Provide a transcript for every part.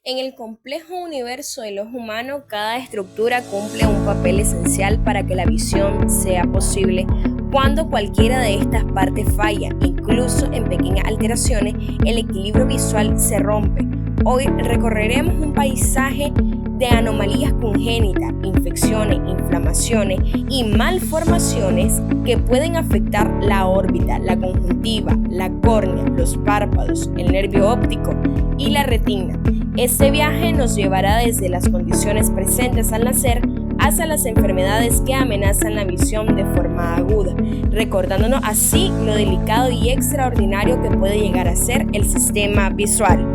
En el complejo universo del ojo humano, cada estructura cumple un papel esencial para que la visión sea posible. Cuando cualquiera de estas partes falla, incluso en pequeñas alteraciones, el equilibrio visual se rompe. Hoy recorreremos un paisaje de anomalías congénitas, infecciones, inflamaciones y malformaciones que pueden afectar la órbita, la conjuntiva, la córnea, los párpados, el nervio óptico y la retina. Este viaje nos llevará desde las condiciones presentes al nacer hasta las enfermedades que amenazan la visión de forma aguda, recordándonos así lo delicado y extraordinario que puede llegar a ser el sistema visual.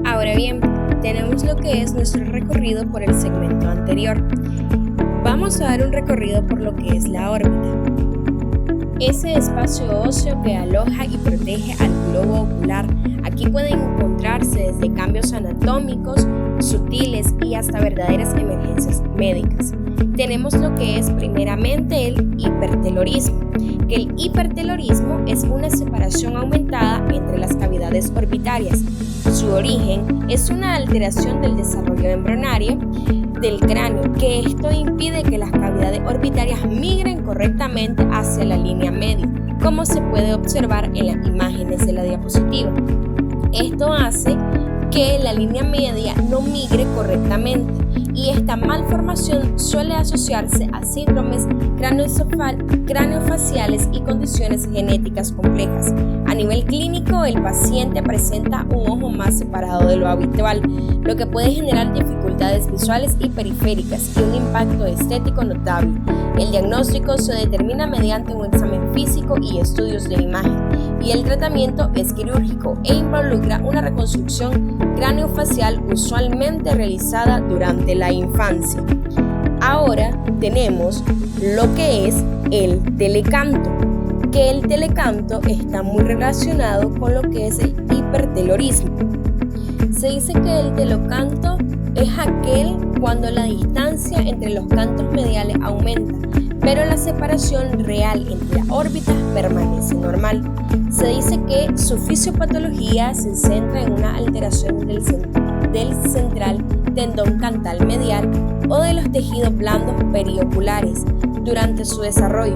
Ahora bien, tenemos lo que es nuestro recorrido por el segmento anterior. Vamos a dar un recorrido por lo que es la órbita. Ese espacio óseo que aloja y protege al globo ocular. Aquí pueden encontrarse desde cambios anatómicos, sutiles y hasta verdaderas emergencias médicas. Tenemos lo que es primeramente el hipertelorismo, que el hipertelorismo es una separación aumentada entre las cavidades orbitarias. Su origen es una alteración del desarrollo embrionario del cráneo, que esto impide que las cavidades orbitarias migren correctamente hacia la línea media, como se puede observar en las imágenes de la diapositiva. Esto hace que la línea media no migre correctamente y esta malformación suele asociarse a síndromes craneofaciales y condiciones genéticas complejas. A nivel clínico, el paciente presenta un ojo más separado de lo habitual, lo que puede generar dificultades visuales y periféricas y un impacto estético notable. El diagnóstico se determina mediante un examen físico y estudios de imagen, y el tratamiento es quirúrgico e involucra una reconstrucción craneofacial usualmente realizada durante la infancia. Ahora tenemos lo que es el telecanto, que el telecanto está muy relacionado con lo que es el hipertelorismo. Se dice que el telecanto es aquel cuando la distancia entre los cantos mediales aumenta, pero la separación real entre las órbitas permanece normal. Se dice que su fisiopatología se centra en una alteración del central tendón cantal medial o de los tejidos blandos perioculares durante su desarrollo.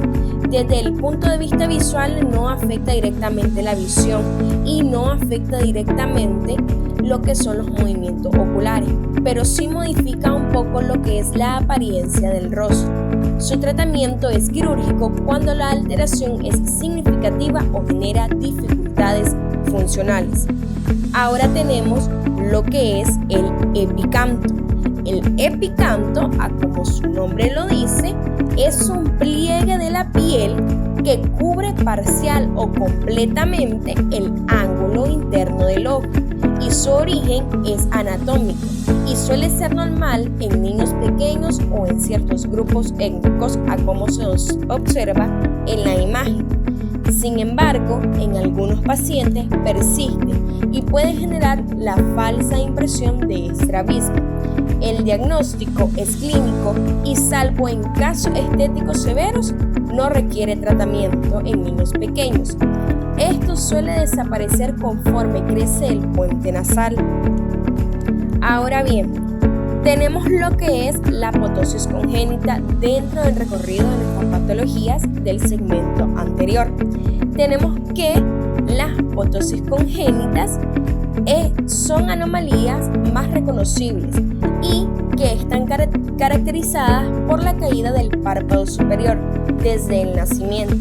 Desde el punto de vista visual no afecta directamente la visión y no afecta directamente lo que son los movimientos oculares, pero sí modifica un poco lo que es la apariencia del rostro. Su tratamiento es quirúrgico cuando la alteración es significativa o genera dificultades funcionales. Ahora tenemos lo que es el epicanto. El epicanto, como su nombre lo dice, es un pliegue de la piel que cubre parcial o completamente el ángulo interno del ojo, y su origen es anatómico y suele ser normal en niños pequeños o en ciertos grupos étnicos, a como se observa en la imagen. Sin embargo, en algunos pacientes persiste y puede generar la falsa impresión de estrabismo. El diagnóstico es clínico y, salvo en casos estéticos severos, no requiere tratamiento en niños pequeños. Esto suele desaparecer conforme crece el puente nasal. Ahora bien, tenemos lo que es la ptosis congénita dentro del recorrido de nuestras patologías del segmento anterior. Tenemos que las ptosis congénitas son anomalías más reconocibles y que están caracterizadas por la caída del párpado superior desde el nacimiento.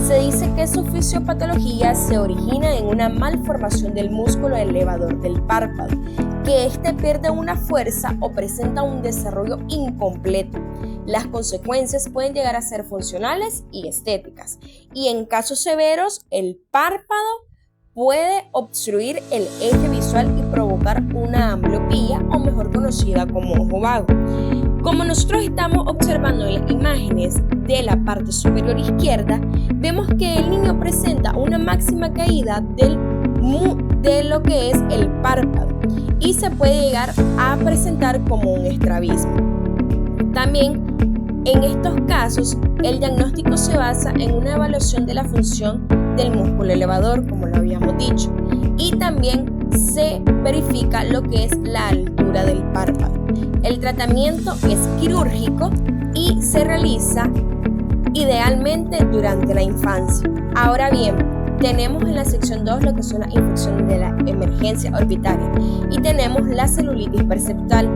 Se dice que su fisiopatología se origina en una malformación del músculo elevador del párpado, que éste pierde una fuerza o presenta un desarrollo incompleto. Las consecuencias pueden llegar a ser funcionales y estéticas, y en casos severos el párpado puede obstruir el eje visual y provocar una ambliopía, o mejor conocida como ojo vago. Como nosotros estamos observando en las imágenes de la parte superior izquierda, vemos que el niño presenta una máxima caída de lo que es el párpado y se puede llegar a presentar como un estrabismo. También en estos casos el diagnóstico se basa en una evaluación de la función del músculo elevador, como lo habíamos dicho, y también se verifica lo que es la altura del párpado. El tratamiento es quirúrgico y se realiza idealmente durante la infancia. Ahora bien, tenemos en la sección 2 lo que son las infecciones de la emergencia orbitaria y tenemos la celulitis perceptual,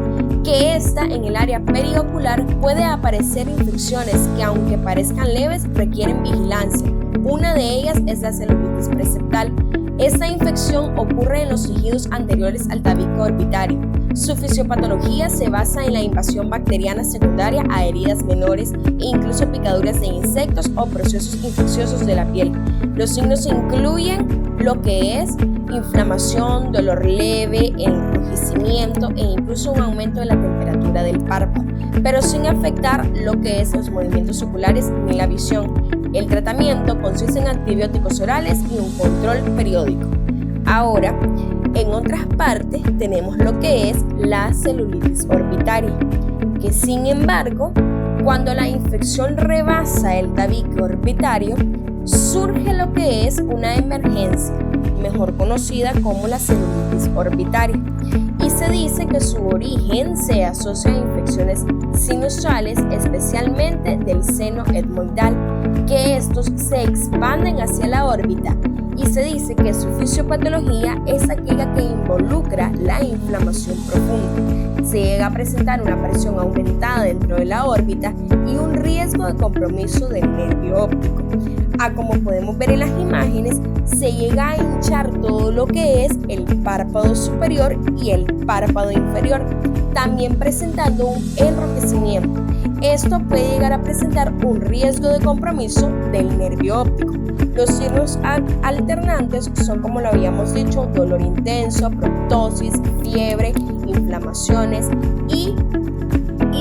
que esta en el área periocular puede aparecer infecciones que, aunque parezcan leves, requieren vigilancia. Una de ellas es la celulitis perceptual. Esta infección ocurre en los tejidos anteriores al tabique orbitario. Su fisiopatología se basa en la invasión bacteriana secundaria a heridas menores e incluso picaduras de insectos o procesos infecciosos de la piel. Los signos incluyen lo que es inflamación, dolor leve, enrojecimiento e incluso un aumento de la temperatura del párpado, pero sin afectar lo que es los movimientos oculares ni la visión. El tratamiento consiste en antibióticos orales y un control periódico. Ahora, en otras partes tenemos lo que es la celulitis orbitaria, que sin embargo, cuando la infección rebasa el tabique orbitario, surge lo que es una emergencia, mejor conocida como la celulitis orbitaria, y se dice que su origen se asocia a infecciones sinusales, especialmente del seno etmoidal, que estos se expanden hacia la órbita, y se dice que su fisiopatología es aquella que involucra la inflamación profunda. Se llega a presentar una presión aumentada dentro de la órbita y un riesgo de compromiso del nervio óptico. Como podemos ver en las imágenes, se llega a hinchar todo lo que es el párpado superior y el párpado inferior, también presentando un enrojecimiento. Esto puede llegar a presentar un riesgo de compromiso del nervio óptico. Los signos alternantes son, como lo habíamos dicho, dolor intenso, proptosis, fiebre, inflamaciones y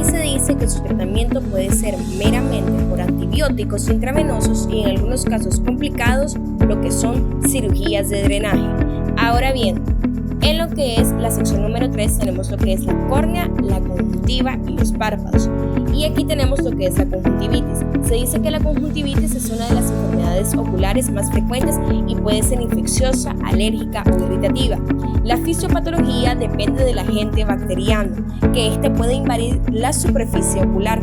se dice que su tratamiento puede ser meramente por antibióticos intravenosos y en algunos casos complicados lo que son cirugías de drenaje. Ahora bien, en lo que es la sección número 3 tenemos lo que es la córnea, la conjuntiva y los párpados. Y aquí tenemos lo que es la conjuntivitis. Se dice que la conjuntivitis es una de las enfermedades oculares más frecuentes y puede ser infecciosa, alérgica o irritativa. La fisiopatología depende del agente bacteriano, que este puede invadir la superficie ocular.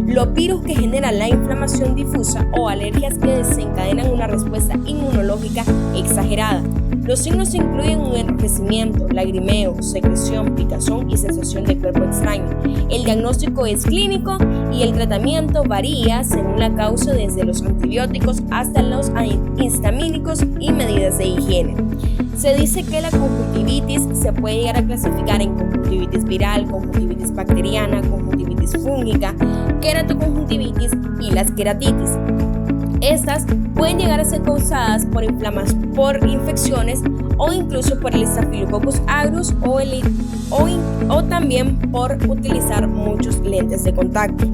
Los virus que generan la inflamación difusa o alergias que desencadenan una respuesta inmunológica exagerada. Los signos incluyen un enrojecimiento, lagrimeo, secreción, picazón y sensación de cuerpo extraño. El diagnóstico es clínico y el tratamiento varía según la causa, desde los antibióticos hasta los antihistamínicos y medidas de higiene. Se dice que la conjuntivitis se puede llegar a clasificar en conjuntivitis viral, conjuntivitis bacteriana, conjuntivitis fúngica, queratoconjuntivitis y las queratitis. Estas pueden llegar a ser causadas por infecciones o incluso por el Staphylococcus aureus o también por utilizar muchos lentes de contacto.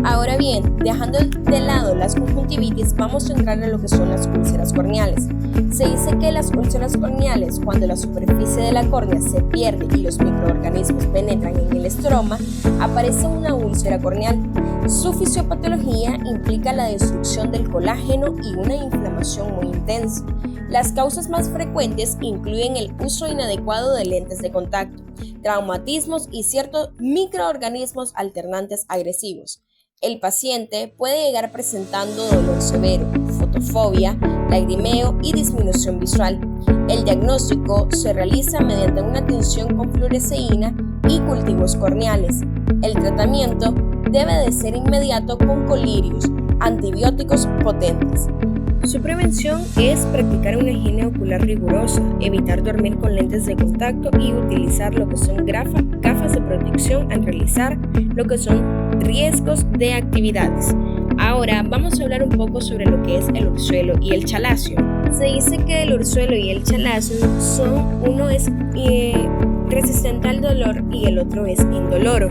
Ahora bien, dejando de lado las conjuntivitis, vamos a entrar en lo que son las úlceras corneales. Se dice que las úlceras corneales, cuando la superficie de la córnea se pierde y los microorganismos penetran en el estroma, aparece una úlcera corneal. Su fisiopatología implica la destrucción del colágeno y una inflamación muy intensa. Las causas más frecuentes incluyen el uso inadecuado de lentes de contacto, traumatismos y ciertos microorganismos alternantes agresivos. El paciente puede llegar presentando dolor severo, fotofobia, lagrimeo y disminución visual. El diagnóstico se realiza mediante una tinción con fluoresceína y cultivos corneales. El tratamiento debe de ser inmediato con colirios, antibióticos potentes. Su prevención es practicar una higiene ocular rigurosa, evitar dormir con lentes de contacto y utilizar lo que son gafas de protección al realizar lo que son riesgos de actividades. Ahora vamos a hablar un poco sobre lo que es el ursuelo y el chalacio. Se dice que el ursuelo y el chalacio uno es resistente al dolor y el otro es indoloro.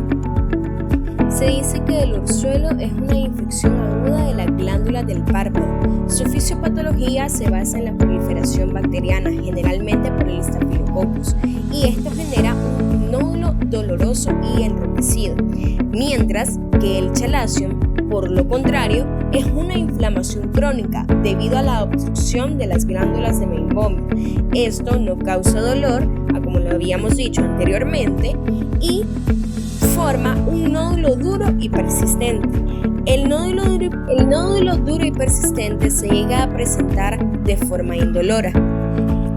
Se dice que el ursuelo es una infección aguda de la glándula del párpado. Su fisiopatología se basa en la proliferación bacteriana, generalmente por el Staphylococcus, y esto genera un nódulo doloroso y enrojecido, mientras que el chalacio, por lo contrario, es una inflamación crónica debido a la obstrucción de las glándulas de Meibomian. Esto no causa dolor, como lo habíamos dicho anteriormente, y forma un nódulo duro y persistente. El nódulo duro y persistente se llega a presentar de forma indolora.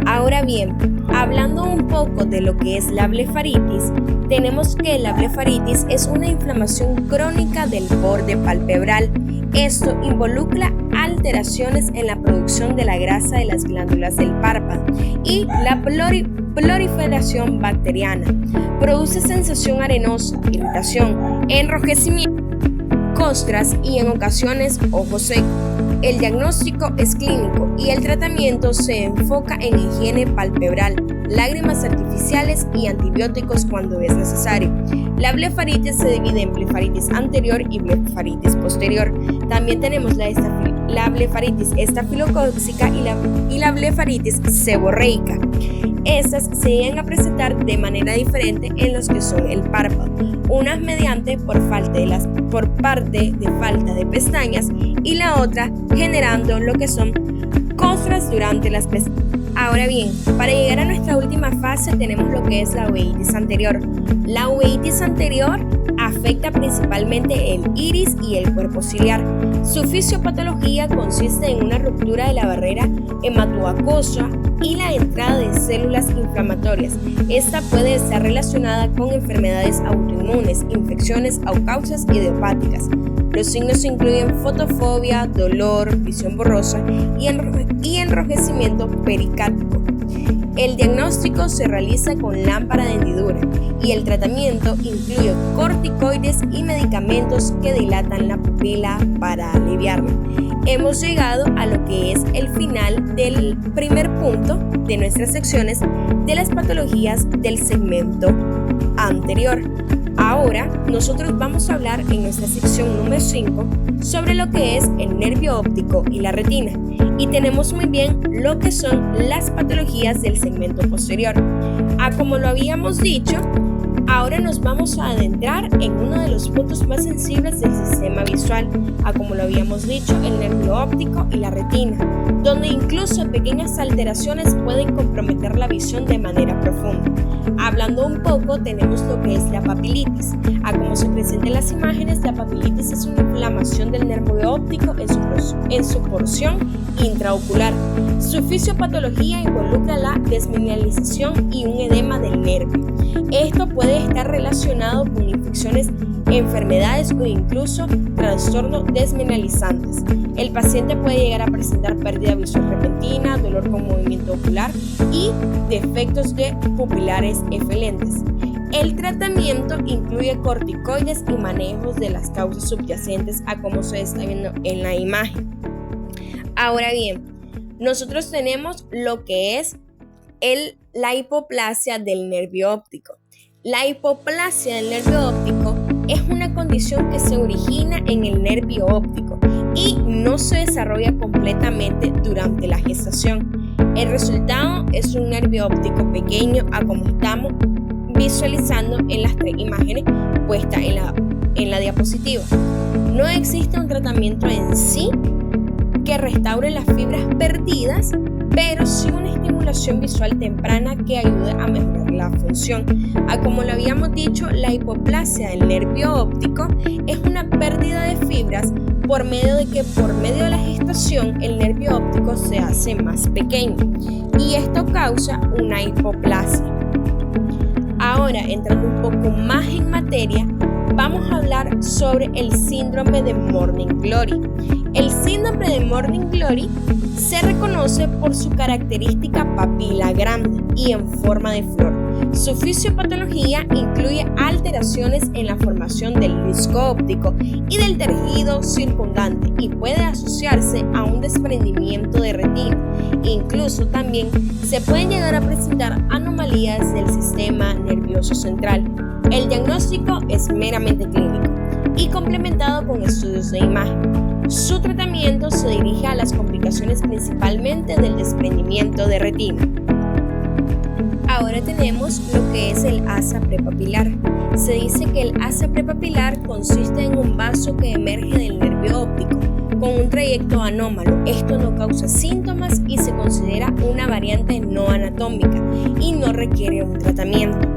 Ahora bien, hablando un poco de lo que es la blefaritis, tenemos que la blefaritis es una inflamación crónica del borde palpebral. Esto involucra alteraciones en la producción de la grasa de las glándulas del párpado y la proliferación bacteriana. Produce sensación arenosa, irritación, enrojecimiento, costras y en ocasiones ojo seco. El diagnóstico es clínico y el tratamiento se enfoca en higiene palpebral, lágrimas artificiales y antibióticos cuando es necesario. La blefaritis se divide en blefaritis anterior y blefaritis posterior. También tenemos la blefaritis estafilocócica y la blefaritis seborreica. Estas se llegan a presentar de manera diferente en los que son el párpado, unas mediante por parte de falta de pestañas y la otra generando lo que son costras durante las pestañas. Ahora bien, para llegar a nuestra última fase tenemos lo que es la uveitis anterior. La uveitis anterior afecta principalmente el iris y el cuerpo ciliar. Su fisiopatología consiste en una ruptura de la barrera hematoacuosa y la entrada de células inflamatorias. Esta puede estar relacionada con enfermedades autoinmunes, infecciones aucausas y idiopáticas. Los signos incluyen fotofobia, dolor, visión borrosa y enrojecimiento pericárdico. El diagnóstico se realiza con lámpara de hendidura y el tratamiento incluye corticoides y medicamentos que dilatan la pupila para aliviarla. Hemos llegado a lo que es el final del primer punto de nuestras secciones de las patologías del segmento anterior. Ahora nosotros vamos a hablar en nuestra sección número 5 sobre lo que es el nervio óptico y la retina, y tenemos muy bien lo que son las patologías del segmento posterior. Como lo habíamos dicho, ahora nos vamos a adentrar en uno de los puntos más sensibles del sistema visual, como lo habíamos dicho, el nervio óptico y la retina, donde incluso pequeñas alteraciones pueden comprometer la visión de manera profunda. Hablando un poco, tenemos lo que es la papilitis. Como se presenta en las imágenes, la papilitis es una inflamación del nervio óptico en su porción intraocular. Su fisiopatología involucra la desmineralización y un edema del nervio. Esto puede estar relacionado con infecciones, enfermedades o incluso trastornos desmineralizantes. El paciente puede llegar a presentar pérdida visual repentina, dolor con movimiento ocular y defectos pupilares efelentes. El tratamiento incluye corticoides y manejos de las causas subyacentes a como se está viendo en la imagen. Ahora bien, nosotros tenemos lo que es la hipoplasia del nervio óptico. La hipoplasia del nervio óptico es una condición que se origina en el nervio óptico y no se desarrolla completamente durante la gestación. El resultado es un nervio óptico pequeño, como estamos visualizando en las tres imágenes puestas en la diapositiva. No existe un tratamiento en sí que restaure las fibras perdidas, pero sí una estimulación visual temprana que ayude a mejorar la función. Como lo habíamos dicho, la hipoplasia del nervio óptico es una pérdida de fibras por medio de la gestación el nervio óptico se hace más pequeño y esto causa una hipoplasia. Ahora, entrando un poco más en materia, vamos a hablar sobre el síndrome de Morning Glory. El síndrome de Morning Glory se reconoce por su característica papila grande y en forma de flor. Su fisiopatología incluye alteraciones en la formación del disco óptico y del tejido circundante y puede asociarse a un desprendimiento de retina. Incluso también se pueden llegar a presentar anomalías del sistema nervioso central. El diagnóstico es meramente clínico y complementado con estudios de imagen. Su tratamiento se dirige a las complicaciones principalmente del desprendimiento de retina. Ahora tenemos lo que es el asa prepapilar. Se dice que el asa prepapilar consiste en un vaso que emerge del nervio óptico, con un trayecto anómalo. Esto no causa síntomas y se considera una variante no anatómica y no requiere un tratamiento.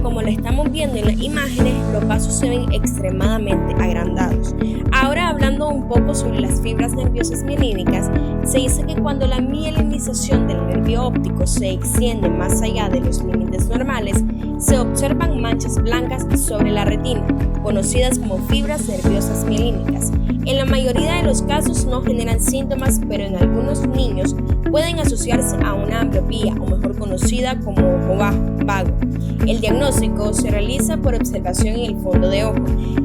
Como lo estamos viendo en las imágenes, los vasos se ven extremadamente agrandados. Ahora, hablando un poco sobre las fibras nerviosas mielínicas, se dice que cuando la mielinización del nervio óptico se extiende más allá de los límites normales, se observan manchas blancas sobre la retina, conocidas como fibras nerviosas mielínicas. En la mayoría de los casos no generan síntomas, pero en algunos niños pueden asociarse a una ambliopía, o mejor conocida como ojo vago. El diagnóstico se realiza por observación en el fondo de ojo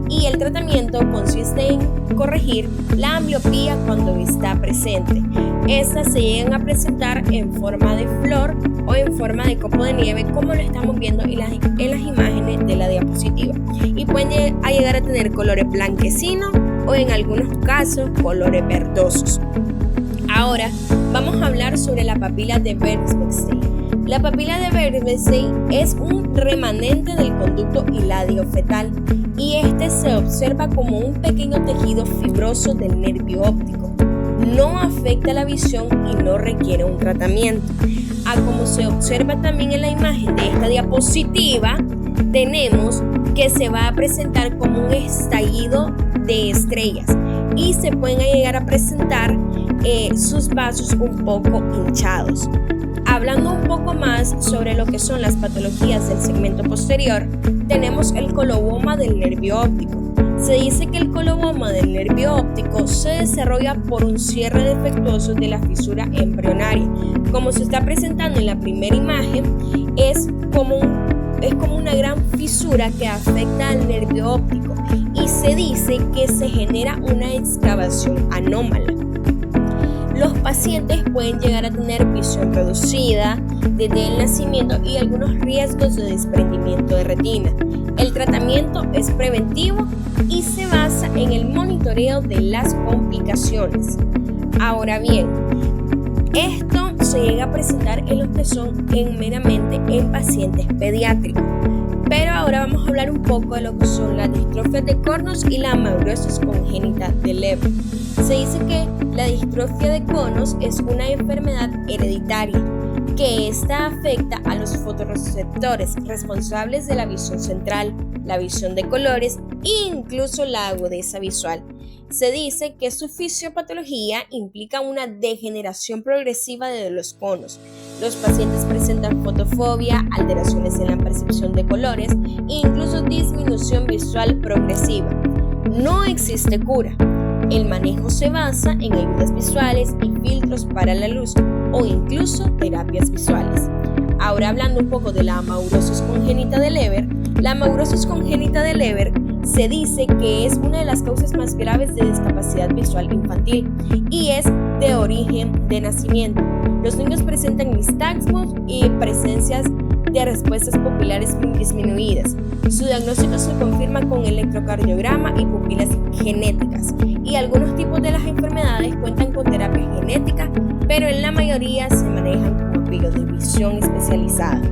y el tratamiento consiste en corregir la ambliopía cuando está presente. Estas se llegan a presentar en forma de flor o en forma de copo de nieve, como lo estamos viendo en las imágenes de la diapositiva, y pueden llegar a tener colores blanquecinos o en algunos casos colores verdosos. Ahora vamos a hablar sobre la papila de Bernstein. La papila de Bernstein es un remanente del conducto hilario fetal y este se observa como un pequeño tejido fibroso del nervio óptico. No afecta la visión y no requiere un tratamiento. Como se observa también en la imagen de esta diapositiva, tenemos que se va a presentar como un estallido de estrellas y se pueden llegar a presentar sus vasos un poco hinchados. Hablando un poco más sobre lo que son las patologías del segmento posterior, tenemos el coloboma del nervio óptico. Se dice que el coloboma del nervio óptico se desarrolla por un cierre defectuoso de la fisura embrionaria. Como se está presentando en la primera imagen, es como una gran fisura que afecta al nervio óptico y se dice que se genera una excavación anómala. Los pacientes pueden llegar a tener visión reducida desde el nacimiento y algunos riesgos de desprendimiento de retina. El tratamiento es preventivo y se basa en el monitoreo de las complicaciones. Ahora bien, esto se llega a presentar en los que son meramente en pacientes pediátricos. Pero ahora vamos a hablar un poco de lo que son las distrofias de conos y la amaurosis congénita de Leber. Se dice que la distrofia de conos es una enfermedad hereditaria que esta afecta a los fotorreceptores responsables de la visión central, la visión de colores e incluso la agudeza visual. Se dice que su fisiopatología implica una degeneración progresiva de los conos. Los pacientes presentan fotofobia, alteraciones en la percepción de colores e incluso disminución visual progresiva. No existe cura. El manejo se basa en ayudas visuales y filtros para la luz o incluso terapias visuales. Ahora, hablando un poco de la amaurosis congénita de Leber, la amaurosis congénita de Leber se dice que es una de las causas más graves de discapacidad visual infantil y es de origen de nacimiento. Los niños presentan nistagmos y presencias de respuestas pupilares disminuidas. Su diagnóstico se confirma con electrocardiograma y pupilas genéticas, y algunos tipos de las enfermedades cuentan con terapia genética, pero en la mayoría se manejan con apoyo de visión especializada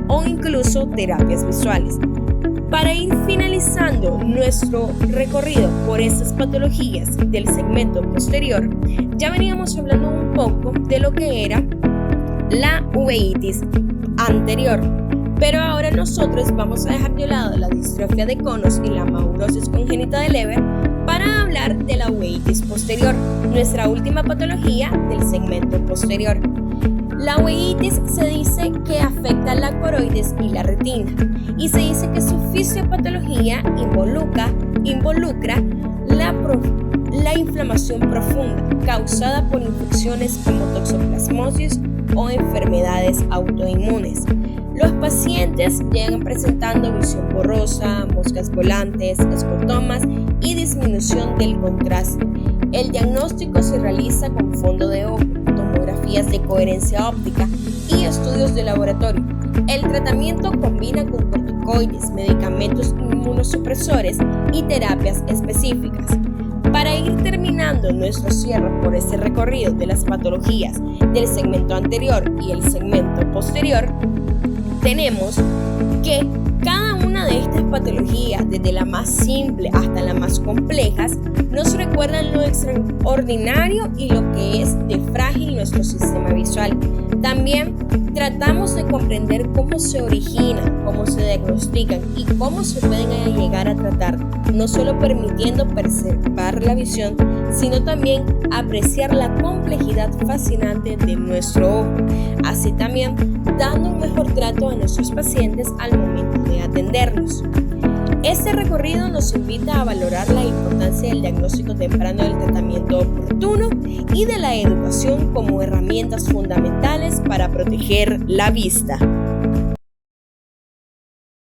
o incluso terapias visuales. Para ir finalizando nuestro recorrido por estas patologías del segmento posterior, ya veníamos hablando un poco de lo que era la uveitis anterior, pero ahora nosotros vamos a dejar de lado la distrofia de conos y la amaurosis congénita de Leber para hablar de la uveitis posterior, nuestra última patología del segmento posterior. La uveitis se dice que afecta la coroides y la retina, y se dice que su fisiopatología involucra la inflamación profunda causada por infecciones como toxoplasmosis o enfermedades autoinmunes. Los pacientes llegan presentando visión borrosa, moscas volantes, escotomas y disminución del contraste. El diagnóstico se realiza con fondo de ojo, tomografías de coherencia óptica y estudios de laboratorio. El tratamiento combina con corticoides, medicamentos inmunosupresores y terapias específicas. Para ir terminando nuestro cierre por este recorrido de las patologías del segmento anterior y el segmento posterior, tenemos que cada una de estas patologías, desde la más simple hasta las más complejas, nos recuerdan lo extraordinario y lo que es de frágil nuestro sistema visual. También tratamos de comprender cómo se originan, cómo se diagnostican y cómo se pueden llegar a tratar, no solo permitiendo preservar la visión, sino también apreciar la complejidad fascinante de nuestro ojo, así también dando un mejor trato a nuestros pacientes al momento de atenderlos. Este recorrido nos invita a valorar la importancia del diagnóstico temprano, del tratamiento oportuno y de la educación como herramientas fundamentales para proteger la vista.